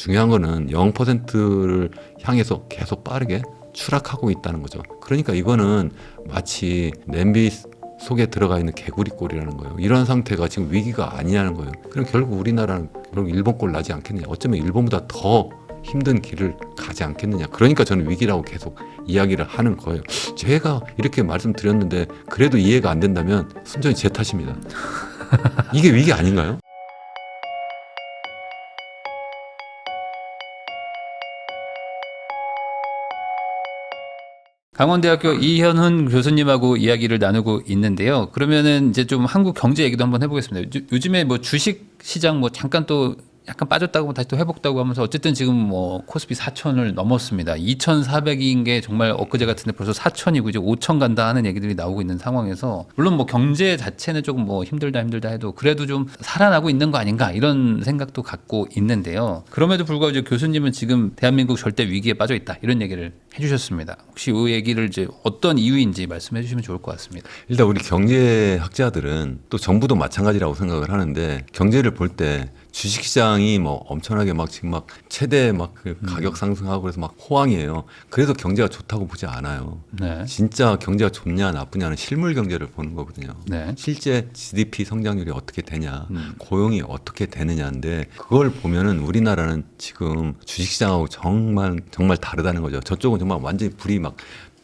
중요한 거는 0%를 향해서 계속 빠르게 추락하고 있다는 거죠. 그러니까 이거는 마치 냄비 속에 들어가 있는 개구리꼴이라는 거예요. 이런 상태가 지금 위기가 아니냐는 거예요. 그럼 결국 우리나라는 결국 일본 꼴 나지 않겠느냐. 어쩌면 일본보다 더 힘든 길을 가지 않겠느냐. 그러니까 저는 위기라고 계속 이야기를 하는 거예요. 제가 이렇게 말씀드렸는데 그래도 이해가 안 된다면 순전히 제 탓입니다. 이게 위기 아닌가요? 강원대학교 이현훈 교수님하고 이야기를 나누고 있는데요. 그러면은 이제 좀 한국 경제 얘기도 한번 해보겠습니다. 요즘에 뭐 주식 시장 뭐 잠깐 또 약간 빠졌다고 다시 또 회복다고 하면서 어쨌든 지금 뭐 코스피 4천을 넘었습니다. 2,400인 게 정말 엊그제 같은데 벌써 4천이고 이제 5천 간다 하는 얘기들이 나오고 있는 상황에서 물론 뭐 경제 자체는 조금 뭐 힘들다 해도 그래도 좀 살아나고 있는 거 아닌가 이런 생각도 갖고 있는데요. 그럼에도 불구하고 이제 교수님은 지금 대한민국 절대 위기에 빠져 있다 이런 얘기를 해주셨습니다. 혹시 이 얘기를 이제 어떤 이유인지 말씀해 주시면 좋을 것 같습니다. 일단 우리 경제학자들은 또 정부도 마찬가지라고 생각을 하는데 경제를 볼 때 주식시장이 뭐 엄청나게 막 지금 막 최대 막 그 가격 상승하고 그래서 막 호황이에요. 그래서 경제가 좋다고 보지 않아요. 네. 진짜 경제가 좋냐 나쁘냐는 실물 경제를 보는 거거든요. 네. 실제 GDP 성장률이 어떻게 되냐, 고용이 어떻게 되느냐인데 그걸 보면은 우리나라는 지금 주식시장하고 정말 다르다는 거죠. 저쪽은 정말 완전히 불이 막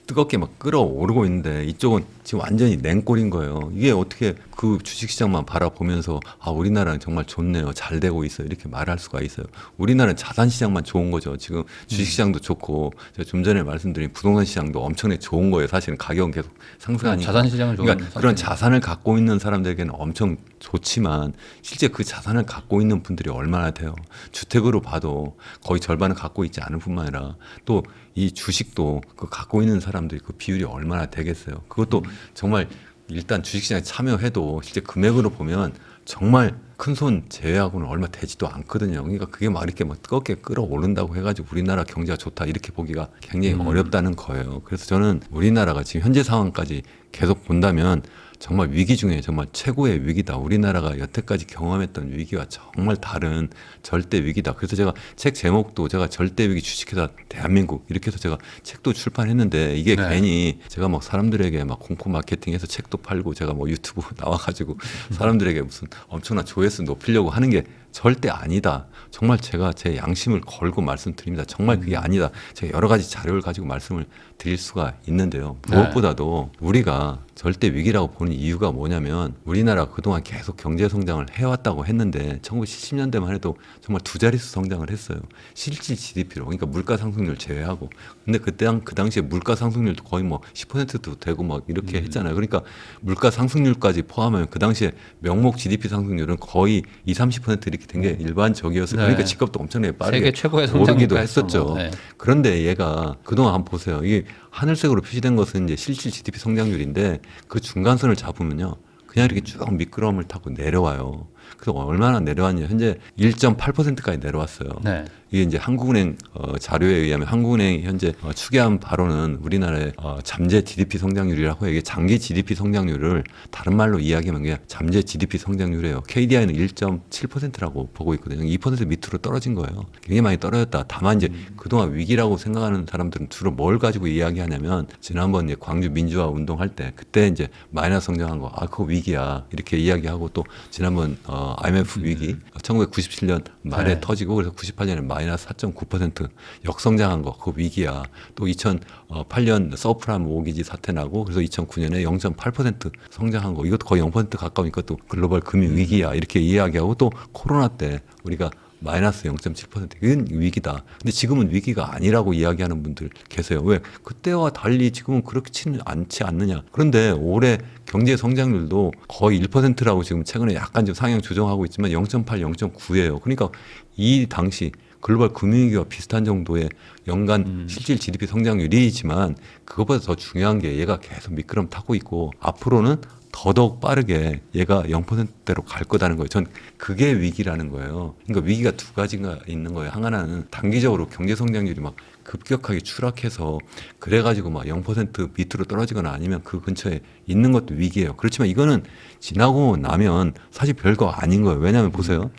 뜨겁게 막 끓어오르고 있는데 이쪽은 지금 완전히 냉골인 거예요. 이게 어떻게 그 주식시장만 바라보면서 아 우리나라는 정말 좋네요. 잘 되고 있어요. 이렇게 말할 수가 있어요. 우리나라는 자산시장만 좋은 거죠. 지금 주식시장도 좋고 제가 좀 전에 말씀드린 부동산 시장도 엄청나게 좋은 거예요. 사실은 가격은 계속 상승하니까. 자산시장은 좋은 그러니까 그런 자산을 갖고 있는 사람들에게는 엄청 좋지만 실제 그 자산을 갖고 있는 분들이 얼마나 돼요. 주택으로 봐도 거의 절반을 갖고 있지 않을 뿐만 아니라 또 이 주식도 그 갖고 있는 사람들이 그 비율이 얼마나 되겠어요. 그것도 정말 일단 주식시장에 참여해도 실제 금액으로 보면 정말 큰 손 제외하고는 얼마 되지도 않거든요. 그러니까 그게 막 이렇게 막 뜨겁게 끌어오른다고 해가지고 우리나라 경제가 좋다 이렇게 보기가 굉장히 어렵다는 거예요. 그래서 저는 우리나라가 지금 현재 상황까지 계속 본다면 정말 위기 중에 정말 최고의 위기다. 우리나라가 여태까지 경험했던 위기와 정말 다른 절대 위기다. 그래서 제가 책 제목도 제가 절대 위기 주식회사 대한민국 이렇게 해서 제가 책도 출판했는데 이게 네. 괜히 제가 막 사람들에게 막 공포 마케팅해서 책도 팔고 제가 뭐 유튜브 나와가지고 사람들에게 무슨 엄청난 조회수 높이려고 하는 게 절대 아니다. 정말 제가 제 양심을 걸고 말씀드립니다. 정말 그게 아니다. 제가 여러 가지 자료를 가지고 말씀을 드릴 수가 있는데요. 무엇보다도 우리가 절대 위기라고 보는 이유가 뭐냐면 우리나라 그동안 계속 경제 성장을 해왔다고 했는데 1970년대만 해도 정말 두 자릿수 성장을 했어요. 실질 GDP로. 그러니까 물가 상승률 제외하고. 근데 그 당시에 물가 상승률도 거의 뭐 10%도 되고 막 이렇게 했잖아요. 그러니까 물가 상승률까지 포함하면 그 당시에 명목 GDP 상승률은 거의 20-30% 이렇게 된 게 일반적이었어요. 네. 그러니까 집값도 엄청나게 빠르게 세계 최고의 오르기도 성장률 했었죠. 네. 그런데 얘가 그동안 한번 보세요. 이게 하늘색으로 표시된 것은 이제 실질 GDP 성장률인데 그 중간선을 잡으면요. 그냥 이렇게 쭉 미끄럼을 타고 내려와요. 그래서 얼마나 내려왔냐. 현재 1.8%까지 내려왔어요. 네. 이게 이제 한국은행 자료에 의하면 한국은행이 현재 추계한 바로는 우리나라의 잠재 GDP 성장률이라고 해요. 이게 장기 GDP 성장률을 다른 말로 이야기하면 그냥 잠재 GDP 성장률이에요. KDI는 1.7%라고 보고 있거든요. 2% 밑으로 떨어진 거예요. 굉장히 많이 떨어졌다. 다만 이제 그동안 위기라고 생각하는 사람들은 주로 뭘 가지고 이야기하냐면 지난번 이제 광주 민주화 운동할 때 그때 이제 마이너스 성장한 거, 그거 위기야 이렇게 이야기하고 또 지난번 IMF 위기 1997년 말에 네. 터지고 그래서 98년에 마이너스 4.9% 역성장한 거 그거 위기야. 또 2008년 서프라임 모기지 사태 나고 그래서 2009년에 0.8% 성장한 거 이것도 거의 0% 가까우니까 또 글로벌 금융 위기야 이렇게 이야기하고 또 코로나 때 우리가 마이너스 0.7% 이건 위기다. 근데 지금은 위기가 아니라고 이야기하는 분들 계세요. 왜? 그때와 달리 지금은 그렇지는 않지 않느냐. 그런데 올해 경제 성장률도 거의 1%라고 지금 최근에 약간 좀 상향 조정하고 있지만 0.8, 0.9예요. 그러니까 이 당시 글로벌 금융위기와 비슷한 정도의 연간 실질 GDP 성장률이지만 그것보다 더 중요한 게 얘가 계속 미끄럼 타고 있고 앞으로는 더더욱 빠르게 얘가 0%대로 갈 거다는 거예요. 전 그게 위기라는 거예요. 그러니까 위기가 두 가지가 있는 거예요. 하나는 단기적으로 경제 성장률이 막 급격하게 추락해서 그래가지고 막 0% 밑으로 떨어지거나 아니면 그 근처에 있는 것도 위기예요. 그렇지만 이거는 지나고 나면 사실 별거 아닌 거예요. 왜냐하면 보세요.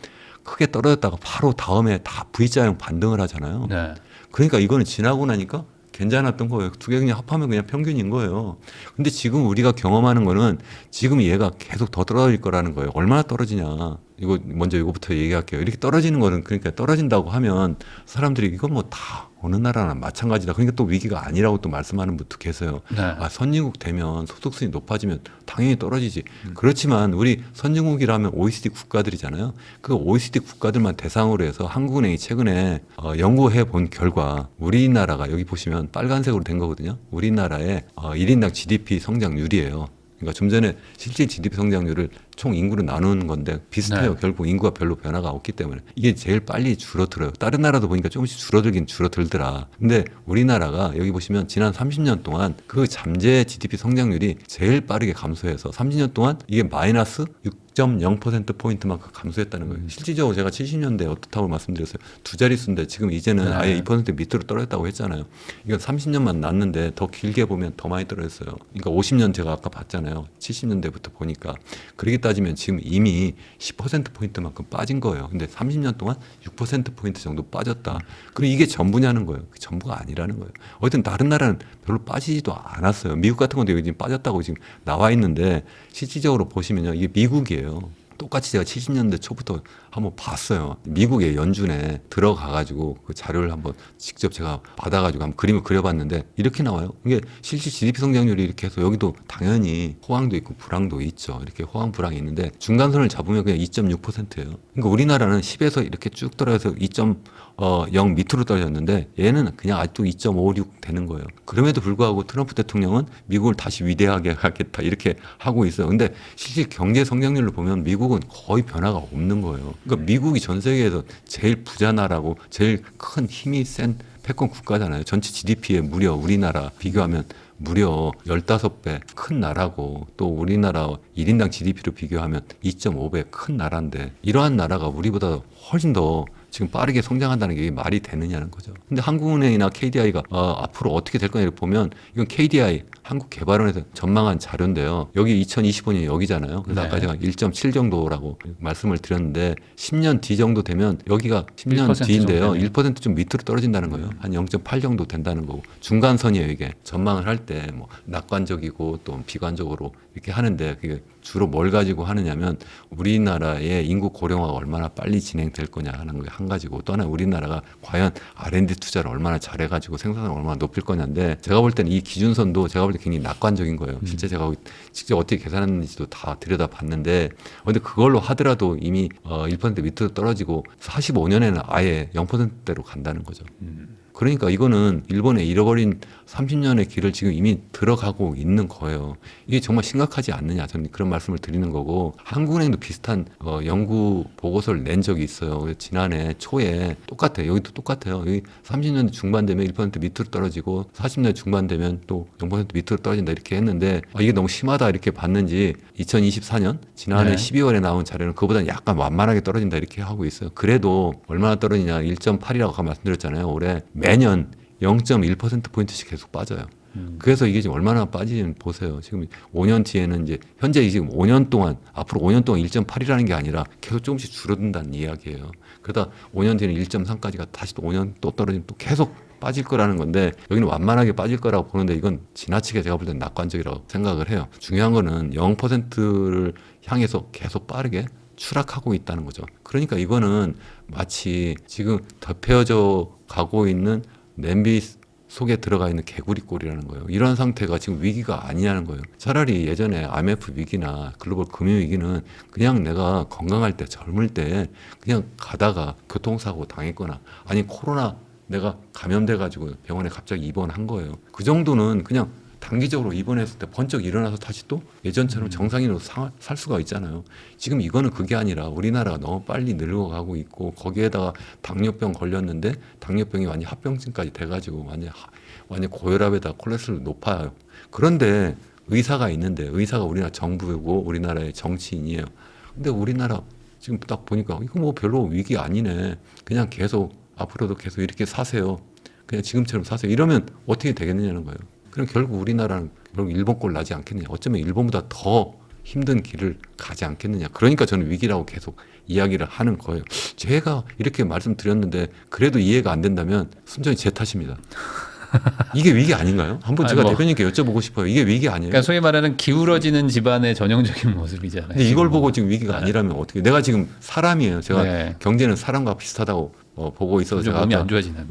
크게 떨어졌다가 바로 다음에 다 V자형 반등을 하잖아요. 네. 그러니까 이거는 지나고 나니까 괜찮았던 거예요. 두 개 그냥 합하면 그냥 평균인 거예요. 근데 지금 우리가 경험하는 거는 지금 얘가 계속 더 떨어질 거라는 거예요. 얼마나 떨어지냐. 이거 먼저 이거부터 얘기할게요. 이렇게 떨어지는 거는 그러니까 떨어진다고 하면 사람들이 이건 뭐 다 어느 나라나 마찬가지다. 그러니까 또 위기가 아니라고 또 말씀하는 분도 계세요. 네. 아, 선진국 되면 소득순이 높아지면 당연히 떨어지지. 그렇지만 우리 선진국이라면 OECD 국가들이잖아요. 그 OECD 국가들만 대상으로 해서 한국은행이 최근에 연구해 본 결과 우리나라가 여기 보시면 빨간색으로 된 거거든요. 우리나라의 1인당 GDP 성장률이에요. 그러니까 좀 전에 실질 GDP 성장률을 총 인구로 나누는 건데 비슷해요. 네. 결국 인구가 별로 변화가 없기 때문에 이게 제일 빨리 줄어들어요. 다른 나라도 보니까 조금씩 줄어들긴 줄어들더라. 근데 우리나라가 여기 보시면 지난 30년 동안 그 잠재 GDP 성장률이 제일 빠르게 감소해서 30년 동안 이게 마이너스 6.0%포인트만큼 감소했다는 거예요. 실질적으로 제가 70년대 어떻다고 말씀드렸어요. 두 자릿수인데 지금 이제는 네. 아예 2% 밑으로 떨어졌다고 했잖아요. 이건 30년만 났는데 더 길게 보면 더 많이 떨어졌어요. 그러니까 50년 제가 아까 봤잖아요. 70년대부터 보니까. 그렇게 따지면 지금 이미 10%포인트만큼 빠진 거예요. 근데 30년 동안 6%포인트 정도 빠졌다. 그럼 이게 전부냐는 거예요. 그 전부가 아니라는 거예요. 어쨌든 다른 나라는 별로 빠지지도 않았어요. 미국 같은 건데 지금 빠졌다고 지금 나와 있는데 실질적으로 보시면요. 이게 미국이에요. 똑같이 제가 70년대 초부터 한번 봤어요. 미국의 연준에 들어가가지고 그 자료를 한번 직접 제가 받아가지고 한번 그림을 그려봤는데 이렇게 나와요. 이게 실질 GDP 성장률이 이렇게 해서 여기도 당연히 호황도 있고 불황도 있죠. 이렇게 호황 불황이 있는데 중간선을 잡으면 그냥 2.6%예요. 그러니까 우리나라는 10에서 이렇게 쭉 떨어져서 2.0 밑으로 떨어졌는데 얘는 그냥 아직도 2.56 되는 거예요. 그럼에도 불구하고 트럼프 대통령은 미국을 다시 위대하게 하겠다 이렇게 하고 있어요. 근데 실질 경제 성장률로 보면 미국은 거의 변화가 없는 거예요. 그러니까 미국이 전 세계에서 제일 부자 나라고 제일 큰 힘이 센 패권 국가잖아요. 전체 GDP에 무려 우리나라 비교하면 무려 15배 큰 나라고 또 우리나라 1인당 GDP로 비교하면 2.5배 큰 나라인데 이러한 나라가 우리보다 훨씬 더 지금 빠르게 성장한다는 게 말이 되느냐는 거죠. 근데 한국은행이나 KDI가 앞으로 어떻게 될 거냐 보면 이건 KDI 한국개발원에서 전망한 자료인데요. 여기 2025년이 여기잖아요. 그래서 네. 아까 제가 1.7 정도라고 말씀을 드렸는데 10년 뒤 정도 되면 여기가 10년 1% 뒤인데요. 정도네요. 1%좀 밑으로 떨어진다는 거예요. 한 0.8 정도 된다는 거고 중간선이에요. 이게 전망을 할 때 뭐 낙관적이고 또 비관적으로 이렇게 하는데 그게 주로 뭘 가지고 하느냐면 우리나라의 인구 고령화가 얼마나 빨리 진행될 거냐 하는 게 한 가지고 또 하나 우리나라가 과연 R&D 투자를 얼마나 잘해가지고 생산을 얼마나 높일 거냐인데 제가 볼 때는 이 기준선도 제가 볼 때 굉장히 낙관적인 거예요. 실제 제가 직접 어떻게 계산했는지도 다 들여다봤는데 근데 그걸로 하더라도 이미 1% 밑으로 떨어지고 45년에는 아예 0%대로 간다는 거죠. 그러니까 이거는 일본의 잃어버린 30년의 길을 지금 이미 들어가고 있는 거예요. 이게 정말 심각하지 않느냐 저는 그런 말씀을 드리는 거고 한국은행도 비슷한 연구 보고서를 낸 적이 있어요. 그래서 지난해 초에 똑같아요. 여기도 똑같아요. 여기 30년 중반 되면 1% 밑으로 떨어지고 40년 중반 되면 또 0% 밑으로 떨어진다 이렇게 했는데 이게 너무 심하다 이렇게 봤는지 2024년 지난해 네. 12월에 나온 자료는 그보다는 약간 완만하게 떨어진다 이렇게 하고 있어요. 그래도 얼마나 떨어지냐 1.8이라고 아까 말씀드렸잖아요. 올해 매년 0.1%포인트씩 계속 빠져요. 그래서 이게 지금 얼마나 빠지는지 보세요. 지금 5년 뒤에는 이제 현재 지금 5년 동안 앞으로 5년 동안 1.8이라는 게 아니라 계속 조금씩 줄어든다는 이야기예요. 그러다 5년 뒤에는 1.3까지가 다시 또 5년 또 떨어지면 또 계속 빠질 거라는 건데 여기는 완만하게 빠질 거라고 보는데 이건 지나치게 제가 볼 때는 낙관적이라고 생각을 해요. 중요한 거는 0%를 향해서 계속 빠르게 추락하고 있다는 거죠. 그러니까 이거는 마치 지금 덮여져 가고 있는 냄비 속에 들어가 있는 개구리꼴이라는 거예요. 이런 상태가 지금 위기가 아니냐는 거예요. 차라리 예전에 IMF 위기나 글로벌 금융 위기는 그냥 내가 건강할 때 젊을 때 그냥 가다가 교통사고 당했거나 아니 코로나 내가 감염돼 가지고 병원에 갑자기 입원한 거예요. 그 정도는 그냥 단기적으로 입원했을 때 번쩍 일어나서 다시 또 예전처럼 정상인으로 살 수가 있잖아요. 지금 이거는 그게 아니라 우리나라가 너무 빨리 늙어가고 있고 거기에다가 당뇨병 걸렸는데 당뇨병이 완전 합병증까지 돼가지고 완전 고혈압에다 콜레스테롤 높아요. 그런데 의사가 있는데 의사가 우리나라 정부고 우리나라의 정치인이에요. 근데 우리나라 지금 딱 보니까 이거 뭐 별로 위기 아니네. 그냥 계속 앞으로도 계속 이렇게 사세요. 그냥 지금처럼 사세요. 이러면 어떻게 되겠느냐는 거예요. 그럼 결국 우리나라는 결국 일본 꼴 나지 않겠느냐. 어쩌면 일본보다 더 힘든 길을 가지 않겠느냐. 그러니까 저는 위기라고 계속 이야기를 하는 거예요. 제가 이렇게 말씀드렸는데 그래도 이해가 안 된다면 순전히 제 탓입니다. 이게 위기 아닌가요? 한번 제가 대표님께 여쭤보고 싶어요. 이게 위기 아니에요? 그러니까 소위 말하는 기울어지는 집안의 전형적인 모습이잖아요. 근데 이걸 지금 보고 지금 위기가 아니라면 어떻게? 내가 지금 사람이에요. 제가 네. 경제는 사람과 비슷하다고 보고 있어서 좀 제가 몸이 아까 안 좋아지는.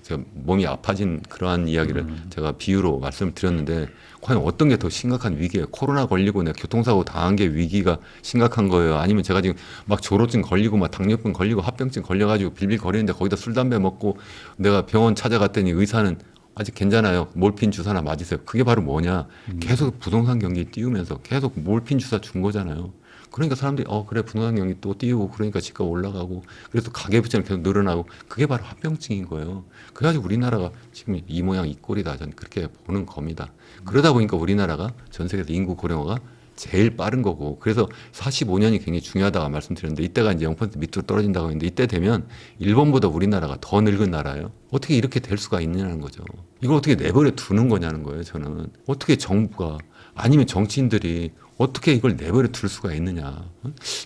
제가 몸이 아파진 그러한 이야기를 제가 비유로 말씀을 드렸는데 과연 어떤 게 더 심각한 위기예요? 코로나 걸리고 내가 교통사고 당한 게 위기가 심각한 거예요? 아니면 제가 지금 막 조로증 걸리고 막 당뇨병 걸리고 합병증 걸려가지고 빌빌 거리는데 거기다 술 담배 먹고 내가 병원 찾아갔더니 의사는 아직 괜찮아요. 몰핀 주사나 맞으세요. 그게 바로 뭐냐? 계속 부동산 경기 띄우면서 계속 몰핀 주사 준 거잖아요. 그러니까 사람들이 그래 부동산 경기 또 띄우고 그러니까 집값 올라가고 그래서 가계부채는 계속 늘어나고 그게 바로 합병증인 거예요. 그래가지고 우리나라가 지금 이 모양 이 꼴이다. 저는 그렇게 보는 겁니다. 그러다 보니까 우리나라가 전 세계에서 인구 고령화가 제일 빠른 거고 그래서 45년이 굉장히 중요하다고 말씀드렸는데 이때가 이제 0% 밑으로 떨어진다고 했는데 이때 되면 일본보다 우리나라가 더 늙은 나라예요. 어떻게 이렇게 될 수가 있느냐는 거죠. 이걸 어떻게 내버려 두는 거냐는 거예요. 저는 어떻게 정부가 아니면 정치인들이 어떻게 이걸 내버려 둘 수가 있느냐.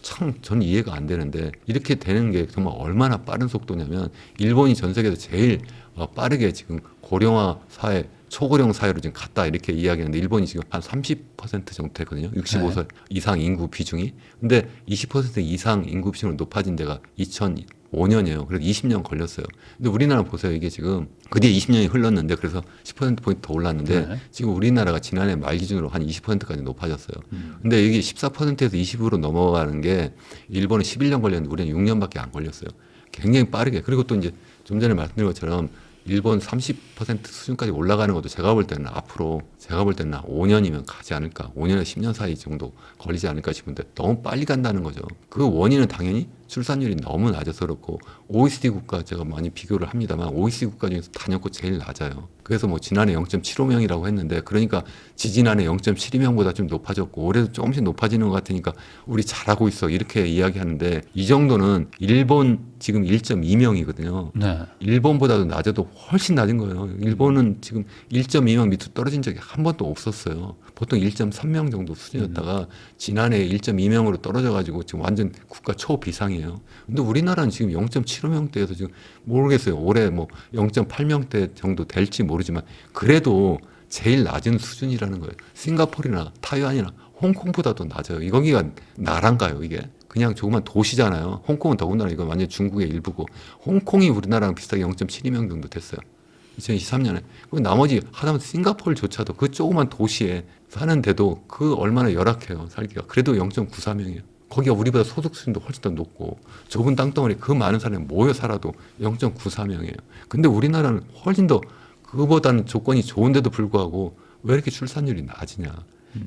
참 저는 이해가 안 되는데 이렇게 되는 게 정말 얼마나 빠른 속도냐면 일본이 전 세계에서 제일 빠르게 지금 고령화 사회 초고령 사회로 지금 갔다 이렇게 이야기하는데 일본이 지금 한 30% 정도 됐거든요. 65세 이상 인구 비중이. 근데 20% 이상 인구 비중으로 높아진 데가 2005년이에요. 그래서 20년 걸렸어요. 근데 우리나라 보세요. 이게 지금 그 뒤에 20년이 흘렀는데 그래서 10%포인트 더 올랐는데 지금 우리나라가 지난해 말 기준으로 한 20%까지 높아졌어요. 근데 이게 14%에서 20으로 넘어가는 게 일본은 11년 걸렸는데 우리는 6년밖에 안 걸렸어요. 굉장히 빠르게. 그리고 또 이제 좀 전에 말씀드린 것처럼 일본 30% 수준까지 올라가는 것도 제가 볼 때는 앞으로 제가 볼 때는 5년이면 가지 않을까 5년에서 10년 사이 정도 걸리지 않을까 싶은데 너무 빨리 간다는 거죠. 그 원인은 당연히 출산율이 너무 낮아서 그렇고 OECD 국가 제가 많이 비교를 합니다만 OECD 국가 중에서 단연코 제일 낮아요. 그래서 뭐 지난해 0.75명이라고 했는데 그러니까 지지난해 0.72명보다 좀 높아졌고 올해도 조금씩 높아지는 것 같으니까 우리 잘하고 있어 이렇게 이야기하는데 이 정도는 일본 지금 1.2명이거든요. 네. 일본보다도 낮아도 훨씬 낮은 거예요. 일본은 지금 1.2명 밑으로 떨어진 적이 한 번도 없었어요. 보통 1.3명 정도 수준이었다가 지난해 1.2명으로 떨어져가지고 지금 완전 국가 초비상이에요. 근데 우리나라는 지금 0.75명대에서 지금 모르겠어요. 올해 뭐 0.8명대 정도 될지 모르지만 그래도 제일 낮은 수준이라는 거예요. 싱가포르나 타이완이나 홍콩보다도 낮아요. 거기가 나라인가요, 이게? 그냥 조그만 도시잖아요. 홍콩은 더군다나 이건 완전 중국의 일부고 홍콩이 우리나라랑 비슷하게 0.72명 정도 됐어요. 2023년에. 나머지 하다못해 싱가포르조차도 그 조그만 도시에 사는데도 그 얼마나 열악해요, 살기가. 그래도 0.94명이에요. 거기가 우리보다 소득 수준도 훨씬 더 높고 좁은 땅덩어리 그 많은 사람이 모여 살아도 0.94명이에요. 근데 우리나라는 훨씬 더 그보다는 조건이 좋은데도 불구하고 왜 이렇게 출산율이 낮으냐.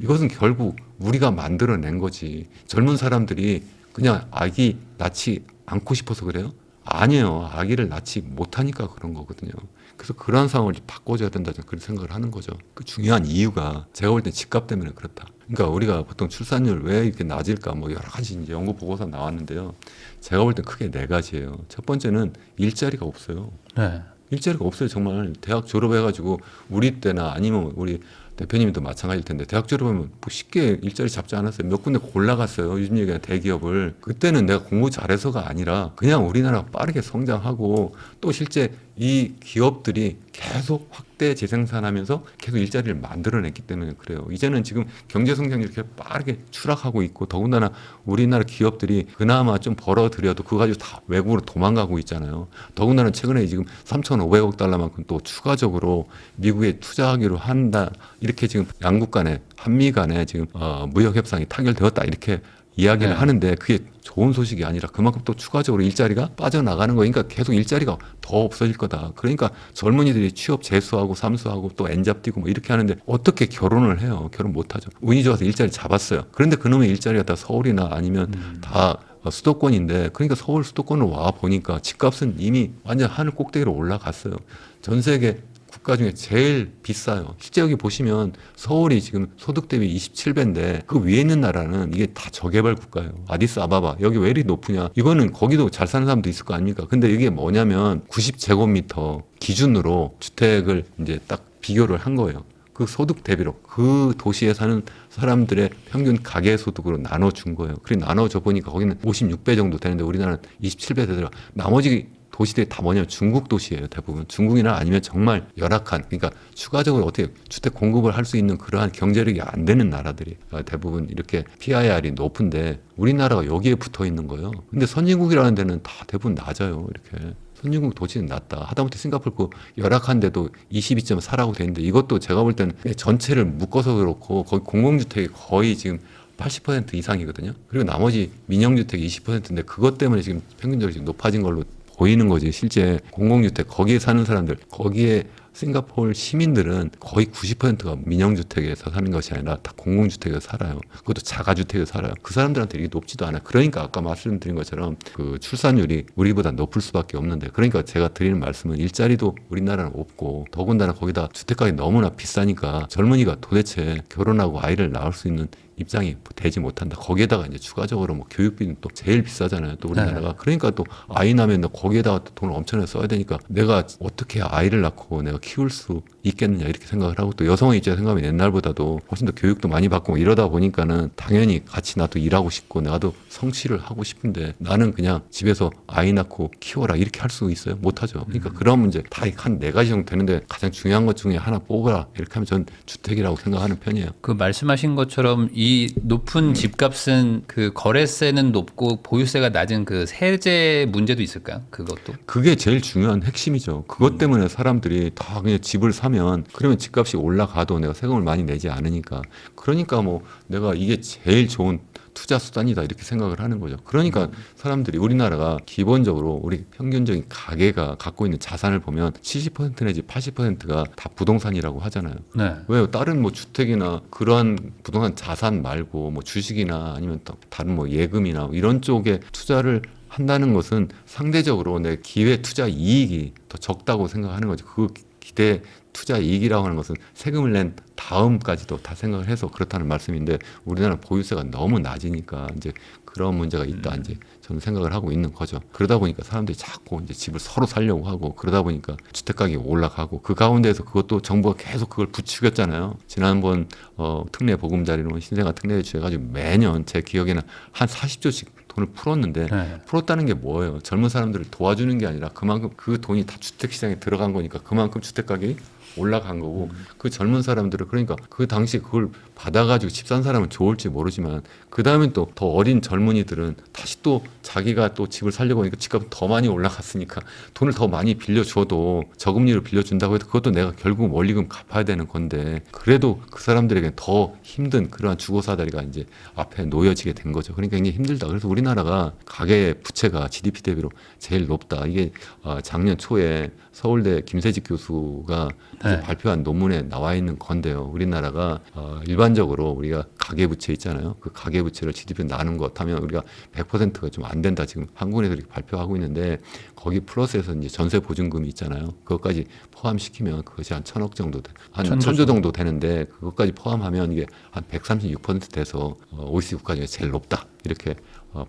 이것은 결국 우리가 만들어낸 거지. 젊은 사람들이 그냥 아기 낳지 않고 싶어서 그래요? 아니에요. 아기를 낳지 못하니까 그런 거거든요. 그래서 그런 상황을 바꿔줘야 된다 저는 그런 생각을 하는 거죠. 그 중요한 이유가 제가 볼 때 집값 때문에 그렇다. 그러니까 우리가 보통 출산율 왜 이렇게 낮을까 뭐 여러 가지 이제 연구 보고서 나왔는데요. 제가 볼 때 크게 네 가지예요. 첫 번째는 일자리가 없어요. 네. 일자리가 없어요. 정말 대학 졸업해가지고 우리 때나 아니면 우리 대표님도 마찬가지일 텐데 대학 졸업하면 뭐 쉽게 일자리 잡지 않았어요. 몇 군데 골라갔어요. 요즘 얘기하는 대기업을. 그때는 내가 공부 잘해서가 아니라 그냥 우리나라가 빠르게 성장하고 또 실제 이 기업들이 계속 확대 재생산하면서 계속 일자리를 만들어냈기 때문에 그래요. 이제는 지금 경제 성장률이 이렇게 빠르게 추락하고 있고 더군다나 우리나라 기업들이 그나마 좀 벌어들여도 그거 가지고 다 외국으로 도망가고 있잖아요. 더군다나 최근에 지금 3,500억 달러만큼 또 추가적으로 미국에 투자하기로 한다. 이렇게 지금 양국 간에 한미 간에 지금 무역 협상이 타결되었다 이렇게 이야기를 하는데 그게 좋은 소식이 아니라 그만큼 또 추가적으로 일자리가 빠져나가는 거니까 계속 일자리가 더 없어질 거다. 그러니까 젊은이들이 취업 재수하고 삼수하고 또 엔잡 뛰고 뭐 이렇게 하는데 어떻게 결혼을 해요? 결혼 못 하죠. 운이 좋아서 일자리 잡았어요. 그런데 그놈의 일자리가 다 서울이나 아니면 다 수도권인데 그러니까 서울 수도권으로 와 보니까 집값은 이미 완전 하늘 꼭대기로 올라갔어요. 전 세계 국가 중에 제일 비싸요. 실제 여기 보시면 서울이 지금 소득 대비 27배인데 그 위에 있는 나라는 이게 다 저개발 국가예요. 아디스아바바 여기 왜 이리 높으냐. 이거는 거기도 잘 사는 사람도 있을 거 아닙니까? 근데 이게 뭐냐면 90제곱미터 기준으로 주택을 이제 딱 비교를 한 거예요. 그 소득 대비로 그 도시에 사는 사람들의 평균 가계 소득으로 나눠준 거예요. 그리고 나눠줘 보니까 거기는 56배 정도 되는데 우리나라는 27배 되더라. 나머지 도시들이 다 뭐냐면 중국 도시예요. 대부분 중국이나 아니면 정말 열악한, 그러니까 추가적으로 어떻게 주택 공급을 할 수 있는 그러한 경제력이 안 되는 나라들이 대부분 이렇게 PIR이 높은데 우리나라가 여기에 붙어 있는 거예요. 근데 선진국이라는 데는 다 대부분 낮아요. 이렇게 선진국 도시는 낮다. 하다못해 싱가포르 그 열악한데도 22.4라고 돼 있는데 이것도 제가 볼 때는 전체를 묶어서 그렇고 거기 공공주택이 거의 지금 80% 이상이거든요. 그리고 나머지 민영주택이 20%인데 그것 때문에 지금 평균적으로 지금 높아진 걸로 보이는 거지. 실제 공공주택 거기에 사는 사람들, 거기에 싱가포르 시민들은 거의 90%가 민영주택에서 사는 것이 아니라 다 공공주택에서 살아요. 그것도 자가주택에서 살아요. 그 사람들한테 이게 높지도 않아요. 그러니까 아까 말씀드린 것처럼 그 출산율이 우리보다 높을 수밖에 없는데, 그러니까 제가 드리는 말씀은 일자리도 우리나라는 없고 더군다나 거기다 주택가격이 너무나 비싸니까 젊은이가 도대체 결혼하고 아이를 낳을 수 있는 입장이 되지 못한다. 거기에다가 이제 추가적으로 뭐 교육비는 또 제일 비싸잖아요. 또 우리나라가. 네. 그러니까 또 아이 낳으면 거기에다가 또 돈을 엄청나게 써야 되니까 내가 어떻게 아이를 낳고 내가 키울 수 있겠느냐 이렇게 생각을 하고, 또 여성의 입장에서 생각하면 옛날보다도 훨씬 더 교육도 많이 받고 이러다 보니까는 당연히 같이 나도 일하고 싶고 나도 성취를 하고 싶은데 나는 그냥 집에서 아이 낳고 키워라 이렇게 할 수 있어요? 못하죠. 그러니까 그런 문제 다 한 네 가지 정도 되는데 가장 중요한 것 중에 하나 뽑으라 이렇게 하면 전 주택이라고 생각하는 편이에요. 그 말씀하신 것처럼 이 높은 집값은 그 거래세는 높고 보유세가 낮은 그 세제 문제도 있을까요? 그것도? 그게 제일 중요한 핵심이죠. 그것 때문에 사람들이 다 그냥 집을 사면 그러면 집값이 올라가도 내가 세금을 많이 내지 않으니까, 그러니까 뭐 내가 이게 제일 좋은 투자 수단이다 이렇게 생각을 하는 거죠. 그러니까 사람들이, 우리나라가 기본적으로 우리 평균적인 가계가 갖고 있는 자산을 보면 70% 내지 80%가 다 부동산이라고 하잖아요. 네. 왜요? 다른 뭐 주택이나 그러한 부동산 자산 말고 뭐 주식이나 아니면 또 다른 뭐 예금이나 이런 쪽에 투자를 한다는 것은 상대적으로 내 기회 투자 이익이 더 적다고 생각하는 거죠. 그 기대 투자 이익이라고 하는 것은 세금을 낸 다음까지도 다 생각을 해서 그렇다는 말씀인데, 우리나라 보유세가 너무 낮으니까 이제 그런 문제가 있다 이제 저는 생각을 하고 있는 거죠. 그러다 보니까 사람들이 자꾸 이제 집을 서로 살려고 하고, 그러다 보니까 주택 가격이 올라가고, 그 가운데에서 그것도 정부가 계속 그걸 부추겼잖아요. 지난번 특례 보금자리론 신생아 특례에 주해가지고 매년 제 기억에는 한 40조씩 돈을 풀었는데, 네. 풀었다는 게 뭐예요? 젊은 사람들을 도와주는 게 아니라 그만큼 그 돈이 다 주택시장에 들어간 거니까 그만큼 주택 가격이 올라간 거고, 그 젊은 사람들을, 그러니까 그 당시 그걸 받아가지고 집 산 사람은 좋을지 모르지만 그 다음엔 또 더 어린 젊은이들은 다시 또 자기가 또 집을 살려고 하니까 집값이 더 많이 올라갔으니까 돈을 더 많이 빌려줘도 저금리로 빌려준다고 해도 그것도 내가 결국 원리금 갚아야 되는 건데, 그래도 그 사람들에게 더 힘든 그러한 주거사다리가 이제 앞에 놓여지게 된 거죠. 그러니까 굉장히 힘들다. 그래서 우리나라가 가계 부채가 GDP 대비로 제일 높다. 이게 작년 초에 서울대 김세직 교수가 이제 발표한 논문에 나와 있는 건데요. 우리나라가 일반적으로 우리가 가계부채 있잖아요. 그 가계부채를 GDP로 나눈 것 하면 우리가 100%가 좀 안 된다. 지금 한국에서 이렇게 발표하고 있는데, 거기 플러스해서 이제 전세 보증금이 있잖아요. 그것까지 포함시키면 그것이 한 1,000억 정도, 한 1,000조 정도 되는데, 그것까지 포함하면 이게 한 136% 돼서 OECD 국가 중에 제일 높다. 이렇게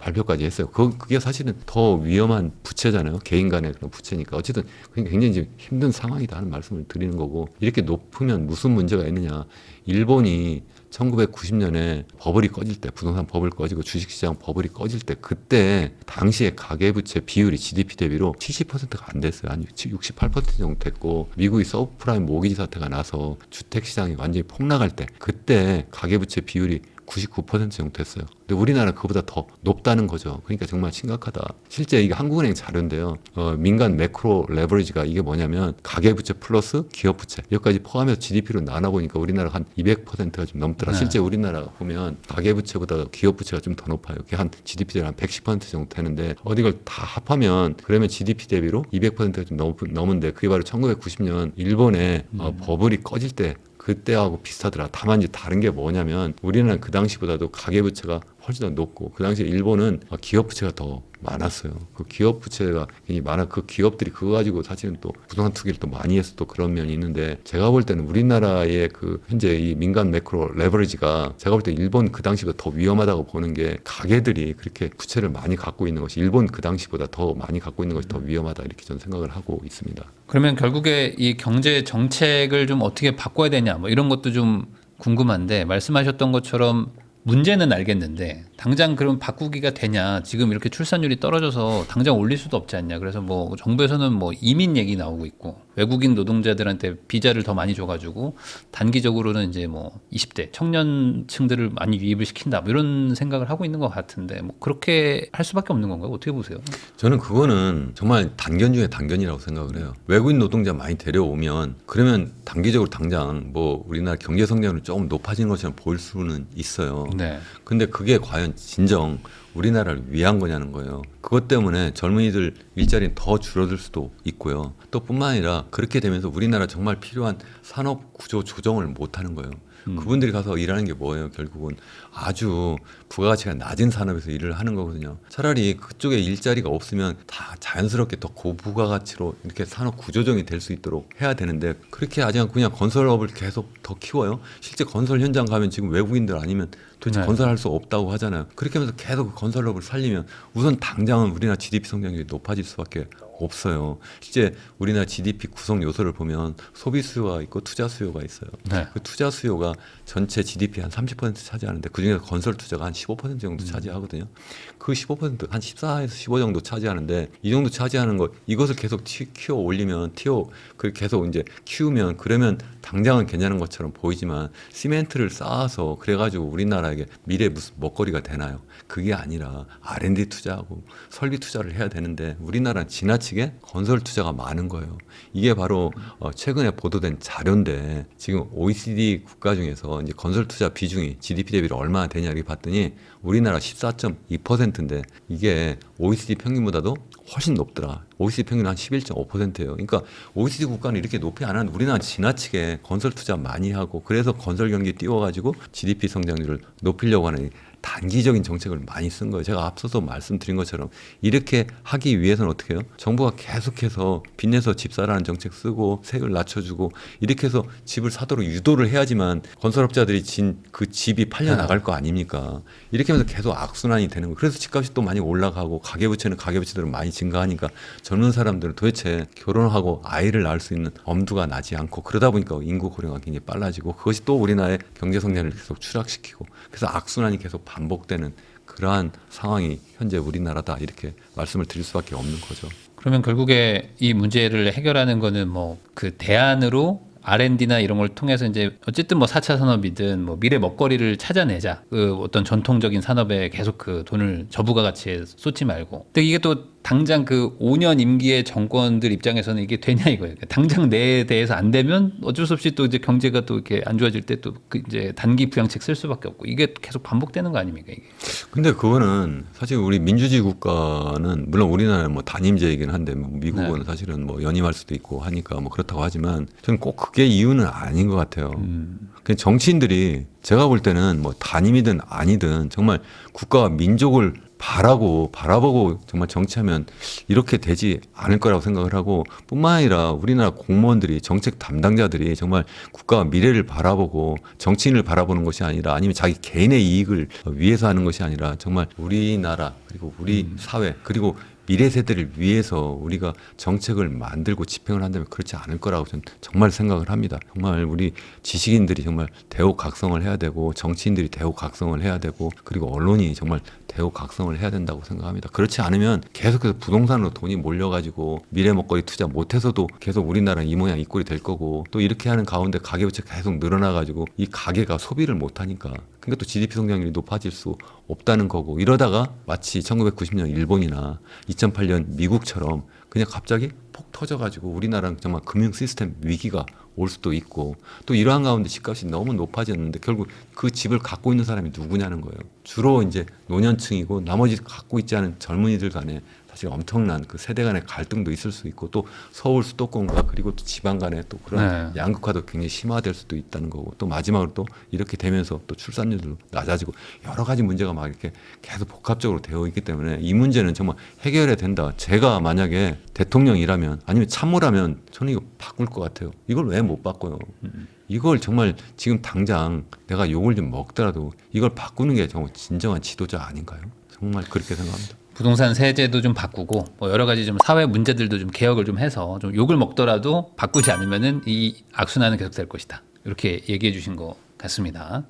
발표까지 했어요. 그게 사실은 더 위험한 부채잖아요. 개인 간의 그런 부채니까. 어쨌든 굉장히 지금 힘든 상황이다 하는 말씀을 드리는 거고, 이렇게 높으면 무슨 문제가 있느냐. 일본이 1990년에 버블이 꺼질 때, 부동산 버블 꺼지고 주식시장 버블이 꺼질 때, 그때 당시에 가계부채 비율이 GDP 대비로 70%가 안 됐어요. 한 68% 정도 됐고, 미국이 서브프라임 모기지 사태가 나서 주택시장이 완전히 폭락할 때, 그때 가계부채 비율이 99% 정도 됐어요. 근데 우리나라는 그보다 더 높다는 거죠. 그러니까 정말 심각하다. 실제 이게 한국은행 자료인데요. 민간 매크로 레버리지가 이게 뭐냐면 가계부채 플러스 기업부채 여기까지 포함해서 GDP로 나눠보니까 우리나라가 한 200%가 좀 넘더라. 네. 실제 우리나라가 보면 가계부채보다 기업부채가 좀 더 높아요. 그게 한 GDP 대비 한 110% 정도 되는데, 어디 걸 다 합하면 그러면 GDP 대비로 200%가 좀 넘은데, 그게 바로 1990년 일본의 버블이 꺼질 때 그때하고 비슷하더라. 다만 이제 다른 게 뭐냐면, 우리는 그 당시보다도 가계부채가 훨씬 더 높고 그 당시에 일본은 기업 부채가 더 많았어요. 그 기업 부채가 굉장히 많아 그 기업들이 그거 가지고 사실은 또 부동산 투기를 또 많이 해서 또 그런 면이 있는데 제가 볼 때는 우리나라의 그 현재 이 민간 매크로 레버리지가 제가 볼 때 일본 그 당시보다 더 위험하다고 보는 게 가게들이 그렇게 부채를 많이 갖고 있는 것이 일본 그 당시보다 더 많이 갖고 있는 것이 더 위험하다 이렇게 저는 생각을 하고 있습니다. 그러면 결국에 이 경제 정책을 좀 어떻게 바꿔야 되냐 뭐 이런 것도 좀 궁금한데 말씀하셨던 것처럼 문제는 알겠는데 당장 그럼 바꾸기가 되냐? 지금 이렇게 출산율이 떨어져서 당장 올릴 수도 없지 않냐? 그래서 뭐 정부에서는 뭐 이민 얘기 나오고 있고 외국인 노동자들한테 비자를 더 많이 줘가지고 단기적으로는 이제 뭐 20대 청년층들을 많이 유입을 시킨다 뭐 이런 생각을 하고 있는 것 같은데 뭐 그렇게 할 수밖에 없는 건가요? 어떻게 보세요? 저는 그거는 정말 단견 중에 단견이라고 생각을 해요. 외국인 노동자 많이 데려오면 그러면 단기적으로 당장 뭐 우리나라 경제 성장률이 조금 높아지는 것처럼 보일 수는 있어요. 네. 근데 그게 과연 진정 우리나라를 위한 거냐는 거예요. 그것 때문에 젊은이들 일자리는 더 줄어들 수도 있고요. 또 뿐만 아니라 그렇게 되면서 우리나라 정말 필요한 산업 구조 조정을 못 하는 거예요. 그분들이 가서 일하는 게 뭐예요? 결국은 아주 부가가치가 낮은 산업에서 일을 하는 거거든요. 차라리 그쪽에 일자리가 없으면 다 자연스럽게 더 고부가가치로 이렇게 산업 구조정이 될 수 있도록 해야 되는데 그렇게 하지 않고 그냥 건설업을 계속 더 키워요. 실제 건설 현장 가면 지금 외국인들 아니면 도대체 네. 건설할 수 없다고 하잖아요. 그렇게 하면서 계속 그 건설업을 살리면 우선 당장은 우리나라 GDP 성장률이 높아질 수밖에 없어요. 실제 우리나라 GDP 구성 요소를 보면 소비 수요가 있고 투자 수요가 있어요. 네. 그 투자 수요가 전체 GDP 한 30% 차지하는데 그중에서 건설 투자가 한 15% 정도 차지하거든요. 그 15%한 14에서 15 정도 차지하는데 이 정도 차지하는 것 이것을 계속 키워 올리면 그 계속 이제 키우면 그러면 당장은 괜찮은 것처럼 보이지만 시멘트를 쌓아서 그래가지고 우리나라에게 미래 무슨 먹거리가 되나요? 그게 아니라 R&D 투자하고 설비 투자를 해야 되는데 우리나라는 지나치게 건설 투자가 많은 거예요. 이게 바로 최근에 보도된 자료인데 지금 OECD 국가 중에서 이제 건설 투자 비중이 GDP 대비로 얼마나 되냐 이렇게 봤더니 우리나라 14.2%인데 이게 OECD 평균보다도 훨씬 높더라. OECD 평균은 한 11.5%예요. 그러니까 OECD 국가는 이렇게 높이 안 하는 우리나라는 지나치게 건설 투자 많이 하고 그래서 건설 경기에 띄워가지고 GDP 성장률을 높이려고 하는 단기적인 정책을 많이 쓴 거예요. 제가 앞서서 말씀드린 것처럼 이렇게 하기 위해서는 어떻게 해요? 정부가 계속해서 빚내서 집 사라는 정책 쓰고 세율 낮춰주고 이렇게 해서 집을 사도록 유도를 해야지만 건설업자들이 진 그 집이 팔려 나갈 거 아닙니까? 이렇게 하면서 계속 악순환이 되는 거예요. 그래서 집값이 또 많이 올라가고 가계부채는 가계부채대로 많이 증가하니까 젊은 사람들은 도대체 결혼하고 아이를 낳을 수 있는 엄두가 나지 않고 그러다 보니까 인구 고령화가 굉장히 빨라지고 그것이 또 우리나라의 경제 성장을 계속 추락시키고 그래서 악순환이 계속 반복되는 그러한 상황이 현재 우리나라다 이렇게 말씀을 드릴 수밖에 없는 거죠. 그러면 결국에 이 문제를 해결하는 거는 뭐 그 대안으로 R&D나 이런 걸 통해서 이제 어쨌든 뭐 4차 산업이든 뭐 미래 먹거리를 찾아내자. 그 어떤 전통적인 산업에 계속 그 돈을 저부가 가치에 쏟지 말고. 근데 이게 또 당장 그 5년 임기의 정권들 입장에서는 이게 되냐 이거예요. 당장 내에 대해서 안 되면 어쩔 수 없이 또 이제 경제가 또 이렇게 안 좋아질 때 또 그 이제 단기 부양책 쓸 수밖에 없고 이게 계속 반복되는 거 아닙니까 이게? 근데 그거는 사실 우리 민주주의 국가는 물론 우리나라는 뭐 단임제이긴 한데 뭐 미국은 네. 사실은 뭐 연임할 수도 있고 하니까 뭐 그렇다고 하지만 저는 꼭 그게 이유는 아닌 것 같아요. 그냥 정치인들이 제가 볼 때는 뭐 단임이든 아니든 정말 국가와 민족을 바라보고 정말 정치하면 이렇게 되지 않을 거라고 생각을 하고 뿐만 아니라 우리나라 공무원들이 정책 담당자들이 정말 국가와 미래를 바라보고 정치인을 바라보는 것이 아니라 아니면 자기 개인의 이익을 위해서 하는 것이 아니라 정말 우리나라 그리고 우리 사회 그리고 미래 세대를 위해서 우리가 정책을 만들고 집행을 한다면 그렇지 않을 거라고 저는 정말 생각을 합니다. 정말 우리 지식인들이 정말 대우각성을 해야 되고 정치인들이 대우각성을 해야 되고 그리고 언론이 정말 대우각성을 해야 된다고 생각합니다. 그렇지 않으면 계속해서 부동산으로 돈이 몰려가지고 미래 먹거리 투자 못해서도 계속 우리나라는 이 모양 이 꼴이 될 거고 또 이렇게 하는 가운데 가계부채 계속 늘어나가지고 이 가계가 소비를 못하니까 그러니까 또 GDP 성장률이 높아질 수 없다는 거고 이러다가 마치 1990년 일본이나 2008년 미국처럼 그냥 갑자기 폭 터져가지고 우리나라는 정말 금융 시스템 위기가 올 수도 있고 또 이러한 가운데 집값이 너무 높아졌는데 결국 그 집을 갖고 있는 사람이 누구냐는 거예요. 주로 이제 노년층이고 나머지 갖고 있지 않은 젊은이들 간에 사실 엄청난 그 세대 간의 갈등도 있을 수 있고 또 서울 수도권과 그리고 또 지방 간의 또 그런 양극화도 굉장히 심화될 수도 있다는 거고 또 마지막으로 또 이렇게 되면서 또 출산율도 낮아지고 여러 가지 문제가 막 이렇게 계속 복합적으로 되어 있기 때문에 이 문제는 정말 해결해야 된다. 제가 만약에 대통령이라면 아니면 참모라면 저는 이거 바꿀 것 같아요. 이걸 왜 못 바꿔요? 이걸 정말 지금 당장 내가 욕을 좀 먹더라도 이걸 바꾸는 게 정말 진정한 지도자 아닌가요? 정말 그렇게 생각합니다. 부동산 세제도 좀 바꾸고 뭐 여러 가지 좀 사회 문제들도 좀 개혁을 좀 해서 좀 욕을 먹더라도 바꾸지 않으면은 이 악순환은 계속될 것이다. 이렇게 얘기해 주신 것 같습니다.